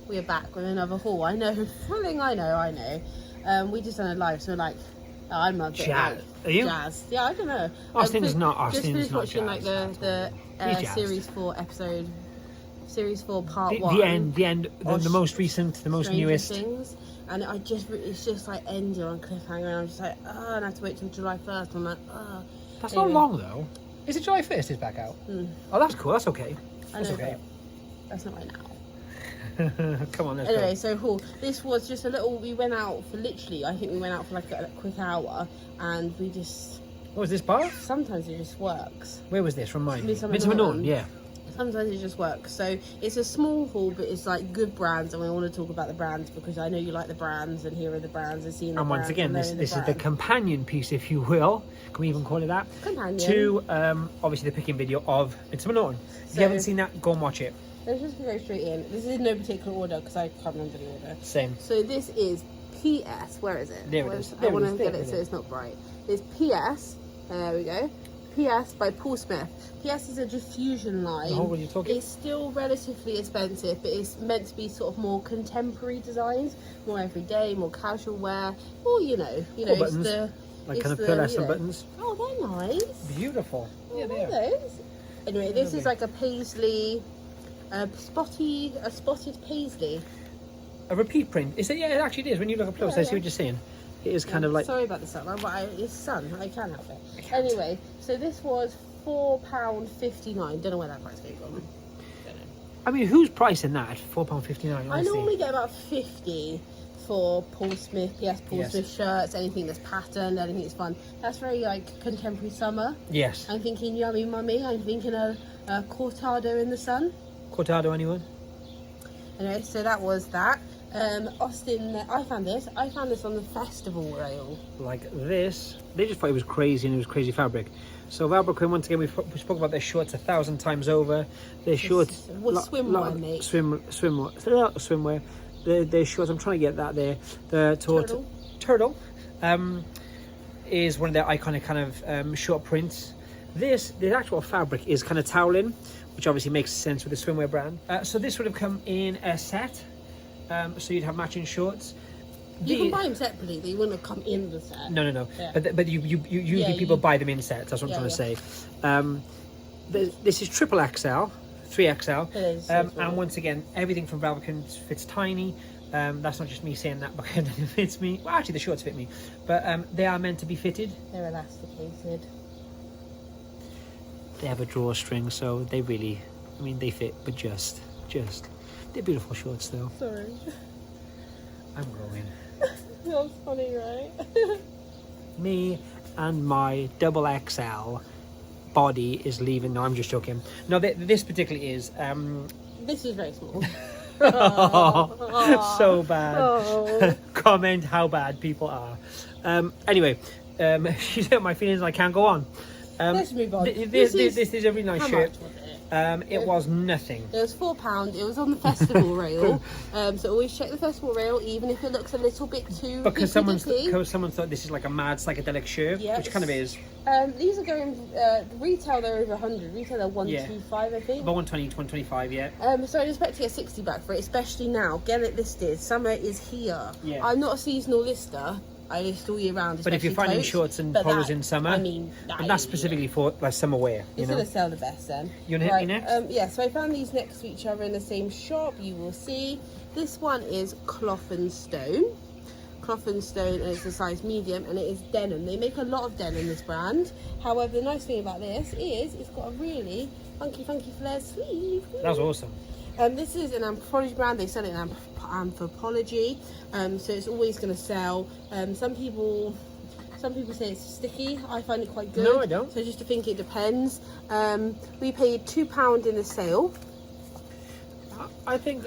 we're back with another haul. I know, one thing I know. We just done a live, so like, I'm a bit Jazz. like, Are you? Jazz. Yeah, I don't know. Austin's not. Just Austin's finished not watching jazz. like the He's series 4 part 1. The end, the most recent, the most Stranger newest. Things, and it's just like ending on cliffhanger, and I'm just like, oh, and I have to wait till July 1st. I'm like, oh. That's Anyway. not long though. Is it July 1st? It's back out. Oh, that's cool. That's okay. That's okay. That's not right now. Come on, let's Anyway, go. so cool. This was just a little. We went out for literally. I think we went out for like a quick hour, and we just. What was this bar? Sometimes it just works. Where was this? Remind me. MIDSOMER Noten. Yeah. Sometimes it just works. So it's a small haul, but it's like good brands, and we want to talk about the brands because I know you like the brands, and here are the brands, and seeing the And once brands, again, and this knowing is the companion piece, if you will. Can we even call it that? companion. To obviously the picking video of MIDSOMER Noten. If you haven't seen that, go and watch it. Let's just go straight in. This is in no particular order because I can't remember the order. Same. So this is PS. Where is it? There it is. I want to get it so it's not bright. It's PS. There we go. PS by Paul Smith. PS is a diffusion line. Oh, what are you talking? It's still relatively expensive, but it's meant to be sort of more contemporary designs, more everyday, more casual wear, or you know, Cool it's the like kind of pearlescent buttons. Oh, they're nice. Beautiful. Oh, Yeah, they they're are. those. Anyway, this Lovely. is like a paisley, a spotted paisley. A repeat print. Is it? Yeah, it actually is. When you look up close, Yeah, I see yeah. what you're saying. It is kind of like. Sorry about the sun, but it's sun. I can't help it. Anyway, so this was £4.59. Don't know where that price came from. I mean, who's pricing that? £4.59. I normally get about 50 for Paul Smith, Paul Yes. Smith shirts, anything that's patterned, anything that's fun. That's very like contemporary summer. Yes. I'm thinking yummy mummy. I'm thinking a cortado in the sun. Cortado, anyone? Anyway, so that was that. Austin, I found this on the festival rail. Like this. They just thought it was crazy and it was crazy fabric. So Valbrocco, once again, we spoke about their shorts 1,000 times over. Their shorts. Swimwear, mate. Swimwear. Their shorts, I'm trying to get that there. The turtle is one of their iconic kind of short prints. The actual fabric is kind of toweling, which obviously makes sense with the swimwear brand. So this would have come in a set. So you'd have matching shorts. You can buy them separately, but you wouldn't have come in the set. No. Yeah. But usually people buy them in sets. That's what I'm trying to say. This is triple XL, 3XL, It is, and once again, everything from Valbrocco fits tiny. That's not just me saying that because it fits me. Well, actually, the shorts fit me, but they are meant to be fitted. They're elasticated. They have a drawstring, so they really, I mean, they fit, but just. They're beautiful shorts, though. Sorry. I'm growing. That's funny, right? Me and my double XL body is leaving. No, I'm just joking. No, this particularly is. This is very small. So bad. Oh. Comment how bad people are. Anyway, she's hurt my feelings and I can't go on. Let's move on. This is a really nice How shirt. much was it? It was nothing. It was £4. It was on the festival rail. So always check the festival rail, even if it looks a little bit too Because someone hippy-dippy. thought this is like a mad psychedelic shirt, Yes. which kind of is. These are going retail. They're over 100. Retail they're 125, I think. About 120 to 125, yeah. So I'd expect to get 60 back for it, especially now. Get it listed. Summer is here. Yeah. I'm not a seasonal lister. I list all year round. But if you're finding totes, shorts and but polos that- in summer, I mean, and that's specifically for like summer wear, you It's know. gonna sell the best then. You wanna hit me next? Yeah, so I found these next to each other in the same shop. You will see. This one is Cloth and Stone. Cloth and Stone, and it's a size medium, and it is denim. They make a lot of denim, this brand. However, the nice thing about this is it's got a really funky flare sleeve. That's awesome. This is an Anthropologie brand. They sell it in Anthropologie, so it's always going to sell. Some people say it's sticky. I find it quite good. No, I don't. So just to think, it depends. We paid £2 in the sale. I think.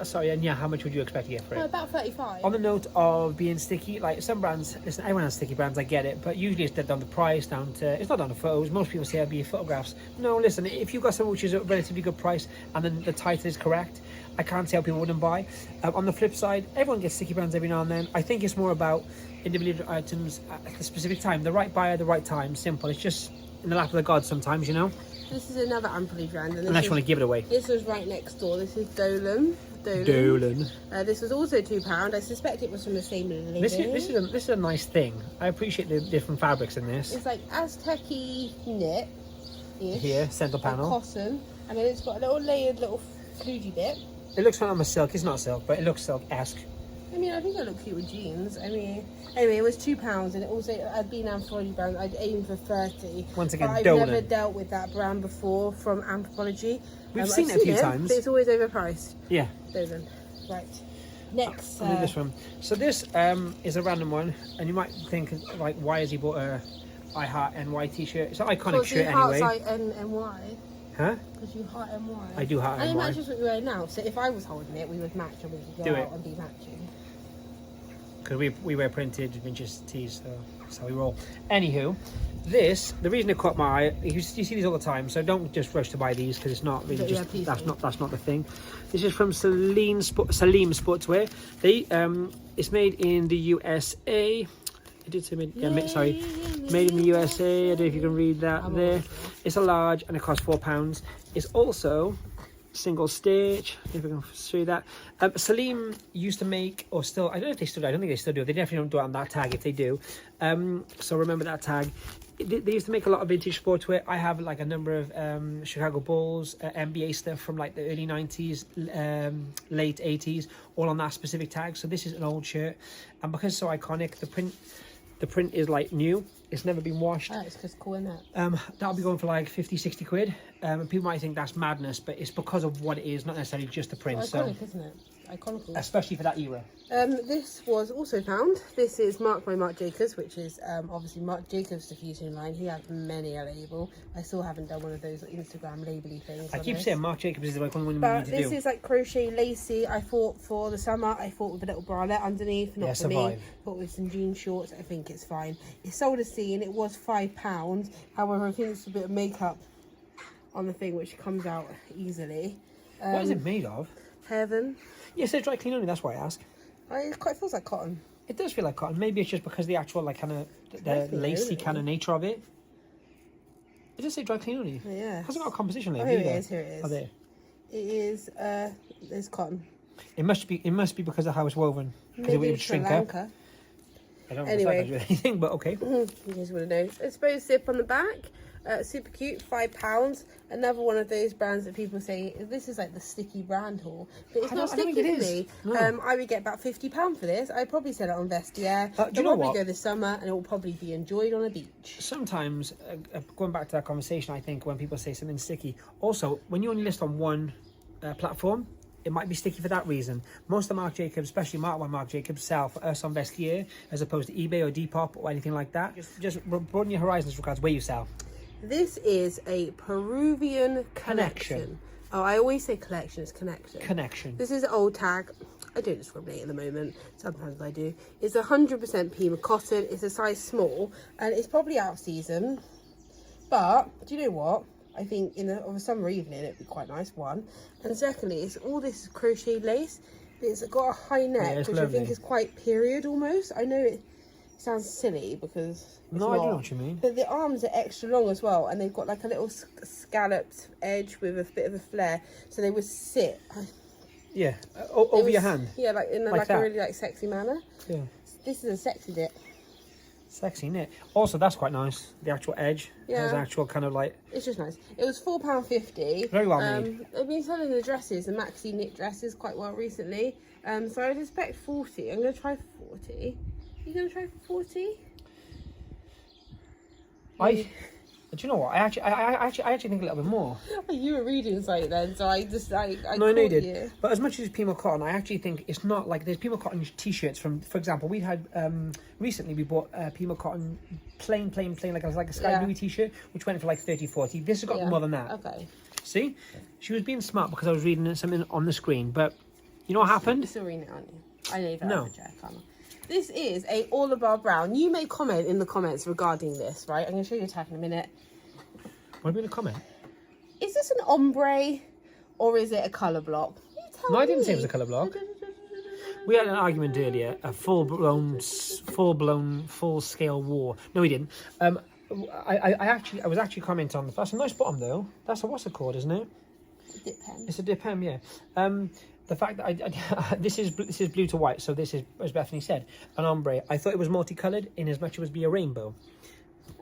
Sorry, and yeah, how much would you expect to get for it? About 35. On the note of being sticky, like some brands, listen, everyone has sticky brands, I get it, but usually it's down to price, it's not down to photos. Most people say it'd be photographs. No, listen, if you've got something which is a relatively good price and then the title is correct, I can't see how people wouldn't buy. On the flip side, everyone gets sticky brands every now and then. I think it's more about individual items at the specific time, the right buyer, the right time, simple. It's just in the lap of the gods sometimes, you know? This is another Anthropologie brand. Unless you want to give it away. This was right next door. This is Dolan. Dolan. This was also £2. I suspect it was from the same lady. This is a nice thing. I appreciate the different fabrics in this. It's like Aztec-y knit. Here, centre panel. Cotton, and then it's got a little layered little flugy bit. It looks like almost silk. It's not silk, but it looks silk-esque. I mean, I think it looked cute with jeans. I mean, anyway, it was £2, and it also, I'd been Anthropologie brand, I'd aimed for 30. Once again, but I've Dolan. never dealt with that brand before from Anthropologie. We've seen it a few times. But it's always overpriced. Yeah. Dolan. Right. Next. I'll do this one. So this is a random one, and you might think, like, why has he bought a I Heart NY t-shirt? It's an iconic shirt anyway. Because NY. Huh? Because you heart NY. I do heart NY. And it matches what you're wearing now. So if I was holding it, we would match and we could go out and be matching. Because we wear printed vintage tees, so that's how we roll. Anywho, the reason it caught my eye, you see these all the time, so don't just rush to buy these because it's not really that's not the thing. This is from Celine Sportswear. They it's made in the USA. I did say made in the USA. I don't know if you can read that there. It's a large and it costs £4. It's also single stitch, if I can show you that. Celine used to make, or still, I don't know if they still do, I don't think they still do. They definitely don't do it on that tag if they do. So remember that tag. They used to make a lot of vintage sportswear. I have like a number of Chicago Bulls, NBA stuff from like the early 90s, late 80s, all on that specific tag. So this is an old shirt. And because it's so iconic, the print is like new. It's never been washed. Oh, it's just cool, isn't it? That'll be going for like 50-60 quid. And people might think that's madness, but it's because of what it is, not necessarily just the print. Iconic, isn't it? Iconic. Especially for that era. This was also found. This is Marc by Marc Jacobs, which is obviously Marc Jacobs' diffusion line. He has many a label. I still haven't done one of those Instagram labely things. I keep saying Marc Jacobs is the one we need but to do. This is like crochet lacy. I thought for the summer, I thought with a little bralette underneath. Not for me. Thought with some jean shorts. I think it's fine. It's sold as seen. It was £5. However, I think it's a bit of makeup on the thing which comes out easily. What is it made of? Heaven. Yes, it's dry clean only. That's why I ask. It quite feels like cotton. It does feel like cotton. Maybe it's just because the actual like kind of the lacy kind of nature of it. It does say dry clean only. Yeah. It hasn't got a composition label Here either. it is. Here it is. Oh, there. It is. It's cotton. It must be because of how it's woven. Because it would shrink up. I don't know if that does anything, but okay. You guys would have known. Exposed zip on the back. Super cute, £5. Another one of those brands that people say this is like the sticky brand haul, but it's not sticky to me. No. I would get about £50 for this. I'd probably sell it on Vestiaire. Do you know what? Go this summer, and it will probably be enjoyed on a beach. Sometimes, going back to that conversation, I think when people say something sticky, also when you only list on one platform, it might be sticky for that reason. Most of Marc Jacobs, especially Marc by Marc Jacobs, sell for us on Vestiaire as opposed to eBay or Depop or anything like that. Just broaden your horizons regards where you sell. This is a Peruvian Connection. Oh, I always say collection, it's connection. Connection. This is an old tag. I don't discriminate at the moment. Sometimes I do. It's 100% Pima cotton. It's a size small, and it's probably out of season. But do you know what? I think on a summer evening it'd be quite nice. One, and secondly, it's all this crochet lace. It's got a high neck, which lovely. I think is quite period almost. I know it sounds silly because it's no, not, I don't know what you mean. But the arms are extra long as well, and they've got like a little scalloped edge with a bit of a flare, so they would sit. Yeah, over your hand. Yeah, like in like a really like sexy manner. Yeah. This is a sexy knit. Sexy knit. Also, that's quite nice. The actual edge has actual kind of like. It's just nice. It was £4.50. Very well made. I've been selling the dresses, the maxi knit dresses, quite well recently. So I'd expect 40. I'm going to try for 40. You going to try for 40? Do you know what? I actually think a little bit more. You were reading something then, so I no, I know you did. You. But as much as Pima cotton, I actually think it's not like there's Pima cotton t-shirts from. For example, we had recently we bought Pima cotton plain like a sky blue t-shirt, which went for like 30-40. This has got more than that. Okay. See, she was being smart because I was reading something on the screen. But you know what happened? You're still reading it, aren't you? I know you've had a check, can't I? This is a all about brown. You may comment in the comments regarding this, right? I'm going to show you a tag in a minute. What are you going to comment? Is this an ombre or is it a colour block? No, I didn't say it was a colour block. We had an argument earlier, a full-blown, full-scale war. No, we didn't. I was actually commenting on that's a nice bottom though. That's what's it called, isn't it? Dip hem. It's a dip hem, yeah. The fact that this is blue to white, so this is, as Bethany said, an ombre. I thought it was multicolored in as much as it would be a rainbow.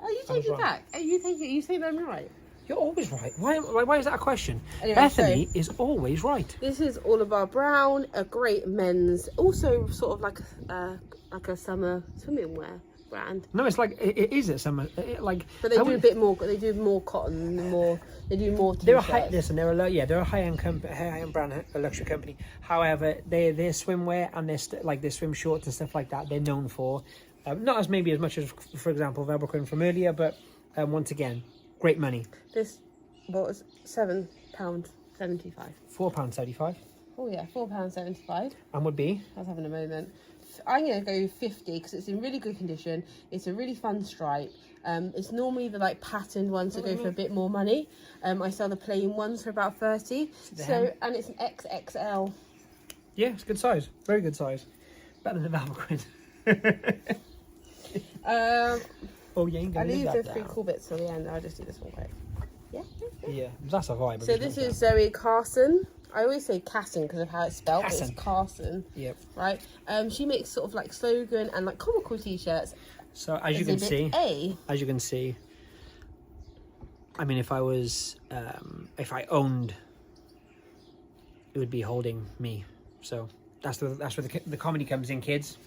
Oh, you take it back. Oh, you think I'm right. You're always right. Why is that a question? Anyway, Bethany is always right. This is all about brown, a great men's, also sort of like a summer swimming wear brand. No, it's like it is at summer. But they do a bit more. They do more cotton, They do more. They're a high-end brand, a luxury company. However, their swimwear and their swim shorts and stuff like that, they're known for. Not as much as, for example, Velcro from earlier, but once again, great money. This was £7.75. £4.75. Oh yeah, £4.75. And would be? I was having a moment. I'm going to go 50 because it's in really good condition. It's a really fun stripe. It's normally the like patterned ones that go for a bit more money. I sell the plain ones for about 30. And it's an XXL. Yeah, it's a good size. Very good size. Better than the Velcro. Oh, you ain't gonna I leave live the that three down. cool bits till the end. I'll just do this one quick. Yeah. Yeah, that's a vibe. So this is Zoe Karssen. I always say Karssen because of how it's spelled. But it's Karssen. Yep. Right. She makes sort of like slogan and like comical t-shirts. So as you can see, I mean, if I owned, it would be holding me. So that's where the comedy comes in, kids.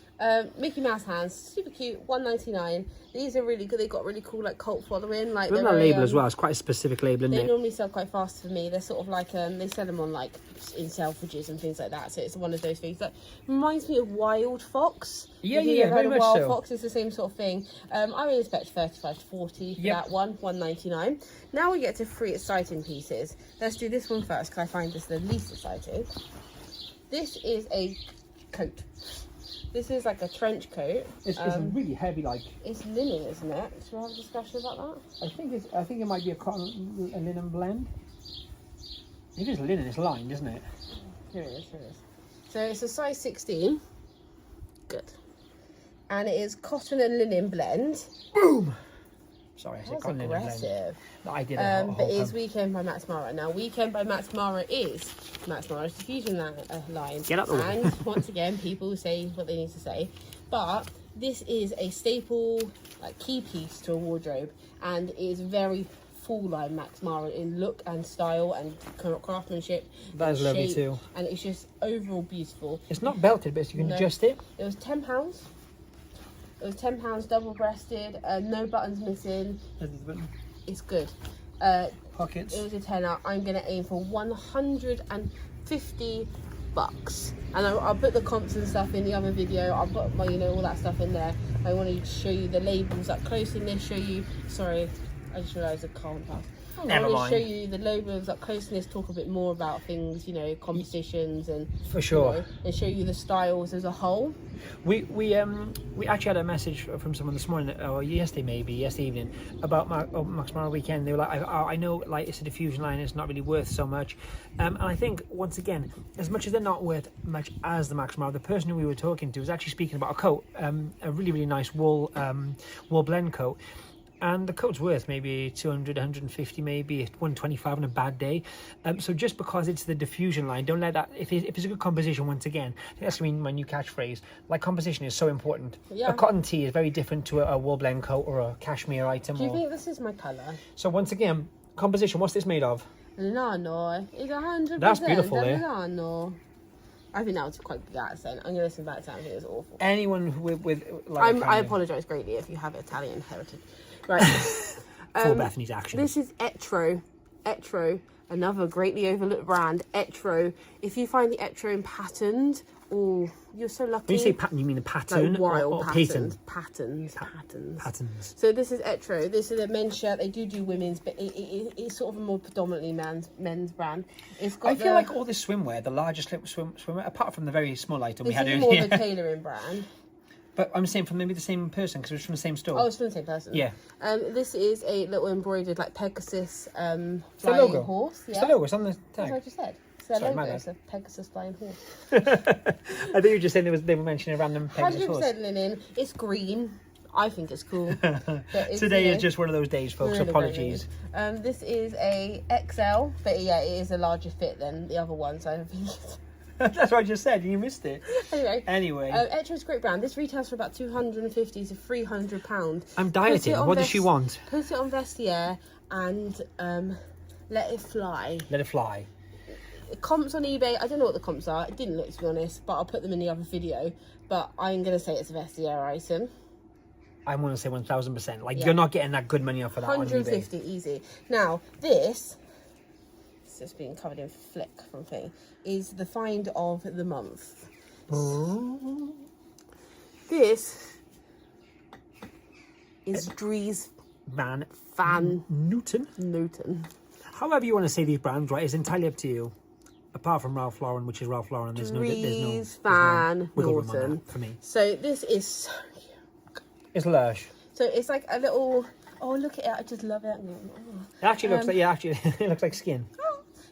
Mickey Mouse hands, super cute, $1.99. These are really good. They got really cool like cult following. Like that label as well. It's quite a specific label, isn't it? They normally sell quite fast for me. They're sort of like they sell them on like in Selfridges and things like that. So it's one of those things that reminds me of Wild Fox. Yeah, very much Wild so. Fox is the same sort of thing. I would expect 35 to 40 for that one, $1.99. Now we get to free exciting pieces. Let's do this one first because I find this the least exciting. This is a coat. This is like a trench coat. It's really heavy, like. It's linen, isn't it? Should we have a discussion about that? I think it might be a linen blend. It is linen. It's lined, isn't it? Here it is. So it's a size 16. Good. And it is cotton and linen blend. Boom. Sorry, I said That's cotton linen blend. aggressive. No, I did. But it is Weekend by Max Mara. Now, Weekend by Max Mara is Max Mara's diffusion line. Get out the way. And once again, people say what they need to say. But this is a staple, like key piece to a wardrobe, and it is very full line Max Mara in look and style and craftsmanship. That is lovely too. And it's just overall beautiful. It's not belted, but you can adjust it. It was £10. It was £10, double-breasted, no buttons missing. It's good. Pockets. It was a tenner. I'm going to aim for $150. And I'll put the comps and stuff in the other video. I'll put my, all that stuff in there. I wanted to show you the labels up close in this. Sorry, I just realised I can't pass. Never I want mind. to show you the labels up close in this. Talk a bit more about things, compositions and for sure, and show you the styles as a whole. We actually had a message from someone this morning, or yesterday evening, about Max Mara Weekend. They were like, I know, like, it's a diffusion line, it's not really worth so much, and I think once again, as much as they're not worth much as the Max Mara, the person who we were talking to was actually speaking about a coat, a really nice wool blend coat. And the coat's worth maybe 200, 150, maybe 125 on a bad day. So just because it's the diffusion line, don't let that. If it's a good composition, once again, that's my new catchphrase. Like, composition is so important. Yeah. A cotton tee is very different to a wool blend coat or a cashmere item. Do you think this is my colour? So once again, composition. What's this made of? Lano. It's 100%. That's beautiful, eh? Lano. I think that was quite good accent. I'm going to listen back to that. I think it was awful. Anyone with like, I apologise greatly if you have Italian heritage. Right. For Bethany's actions. This is Etro. Etro, another greatly overlooked brand. Etro. If you find the Etro in patterned, you're so lucky. When you say pattern, you mean the pattern, like wild or patterns. Patterns. So this is Etro. This is a men's shirt. They do women's, but it's sort of a more predominantly men's brand. It's got. I feel like all this swimwear, the largest swimwear, apart from the very small item we had This is earlier. more of a tailoring brand. But I'm saying from maybe the same person, because it was from the same store. Oh, it's from the same person. Yeah. This is a little embroidered like Pegasus flying logo. horse. Yeah. It's the logo. It's on the That's tag. what I just said. It's their Sorry, logo. my bad. It's a Pegasus flying horse. I think you were just saying they were mentioning a random Pegasus horse. 100% linen. It's green. I think it's cool. It's, Today is just one of those days, folks. really Apologies. This is a XL, but yeah, it is a larger fit than the other one, so I think That's what I just said. You missed it. Anyway. Etro is a great brand. This retails for about £250 to £300. I'm dieting. What does she want? Put it on Vestiaire and let it fly. Let it fly. Comps on eBay, I don't know what the comps are. It didn't look, to be honest, but I'll put them in the other video. But I'm going to say it's a Vestiaire item. I want to say 1000%. Like, you're not getting that good money off of that 150 on eBay. easy. Now, this... it's just being covered in flick from thing, is the find of the month. Oh. This is Dries Van Noten. However you want to say these brands, right, is entirely up to you. Apart from Ralph Lauren, which is Ralph Lauren, there's no Van wiggle room on Noten that for me. So this is so cute. It's lush. So it's like a little, oh look at it, I just love it. It actually looks like, it looks like skin.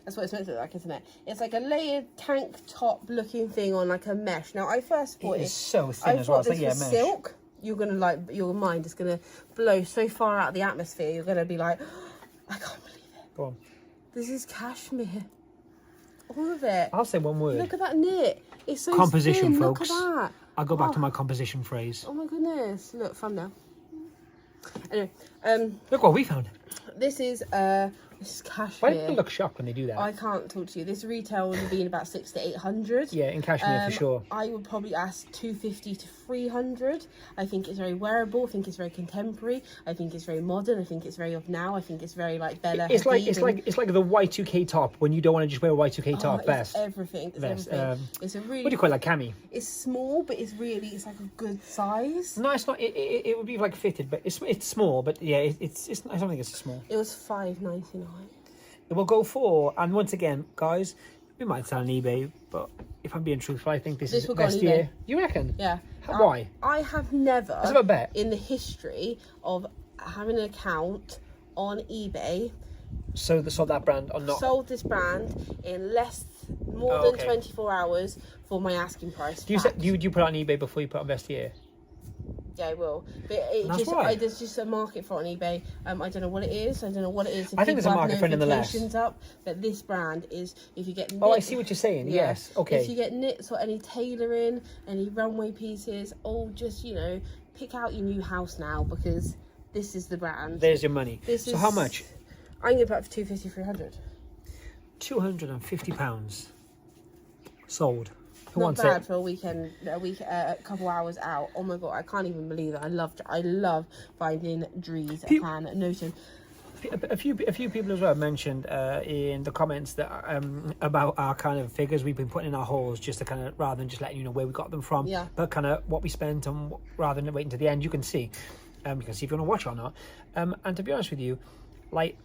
That's what it's meant to look like, isn't it? It's like a layered tank top looking thing on like a mesh. Now I first thought it is so thin as well. This was silk. You're gonna like, your mind is gonna blow so far out of the atmosphere. You're gonna be like, oh, I can't believe it. Go on. This is cashmere. All of it. I'll say one word. Look at that knit. It's so composition, thin. folks. Look at that. I'll go back to my composition phrase. Oh my goodness. Look, thumbnail. Anyway, look what we found. This is cashmere. Why do people look shocked when they do that? I can't talk to you. This retail would have been about 600 to 800. Yeah, in cashmere for sure. I would probably ask 250 to 300. I think it's very wearable. I think it's very contemporary. I think it's very modern. I think it's very of now. I think it's very like Bella. It's like the Y2K top when you don't want to just wear a Y2K top. Best. Everything. It's everything. It's a really. What do you call it, like cami? It's small, but it's like a good size. No, it's not. It would be like fitted, but it's small. But yeah, it's I don't think it's small. It was $5.99. It will go for, and once again, guys, we might sell on eBay, but if I'm being truthful, I think this is will go on best eBay. year. You reckon? Yeah. Why? I have never, Let's have a bet. in the history of having an account on eBay, sold that brand or not? Sold this brand in more than 24 hours for my asking price. Do you put it on eBay before you put on Vestiaire? Yeah, I will. But there's just a market for it on eBay. I don't know what it is. I don't know what it is. I think there's a market for it nonetheless. Up, but this brand is, if you get knit, I see what you're saying. Yeah. Yes. Okay. If you get knits or any tailoring, any runway pieces, just pick out your new house now, because this is the brand. There's your money. So how much? I'm going to put it for 250, 300. £250 sold. Not bad for a couple hours out. Oh my god, I can't even believe it. I love finding Dries Van Noten. A few people as well mentioned in the comments that about our kind of figures we've been putting in our hauls, just to kind of, rather than just letting you know where we got them from, but kind of what we spent, and rather than waiting to the end, you can see if you want to watch or not. And to be honest with you, like,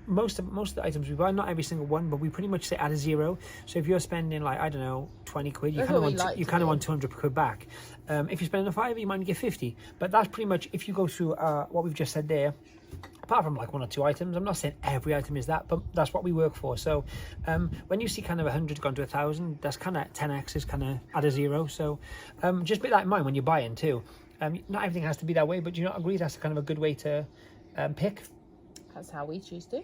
most of the items we buy, not every single one, but we pretty much say add a zero. So if you're spending, like, I don't know, 20 quid, you kind of want 200 quid back. If you're spending a fiver, you might get 50. But that's pretty much, if you go through what we've just said there, apart from like one or two items, I'm not saying every item is that, but that's what we work for. So when you see kind of 100 gone to 1,000, that's kind of 10x is kind of add a zero. So just bear that in mind when you're buying too. Not everything has to be that way, but do you not agree that's kind of a good way to pick? That's how we choose to.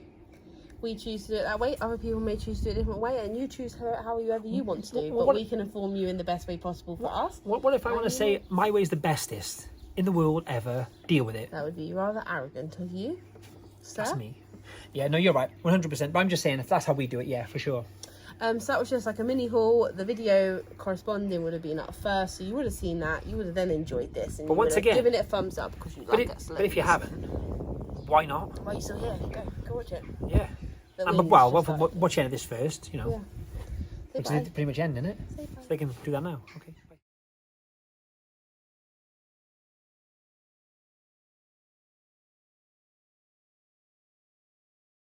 We choose to do it that way. Other people may choose to do it a different way, and you choose however you want to do. But we can inform you in the best way possible for us. What if I want to say my way is the bestest in the world ever? Deal with it. That would be rather arrogant of you, sir. That's me. Yeah, no, you're right, 100%. But I'm just saying, if that's how we do it, yeah, for sure. So that was just like a mini haul. The video corresponding would have been up first, so you would have seen that. You would have then enjoyed this, and but once again, given it a thumbs up because you like it. But if you haven't, why not? Why are you still here? Go watch it. Yeah. Watch the end of this first, you know. Yeah. Which is pretty much end, isn't it? So they can do that now. Okay.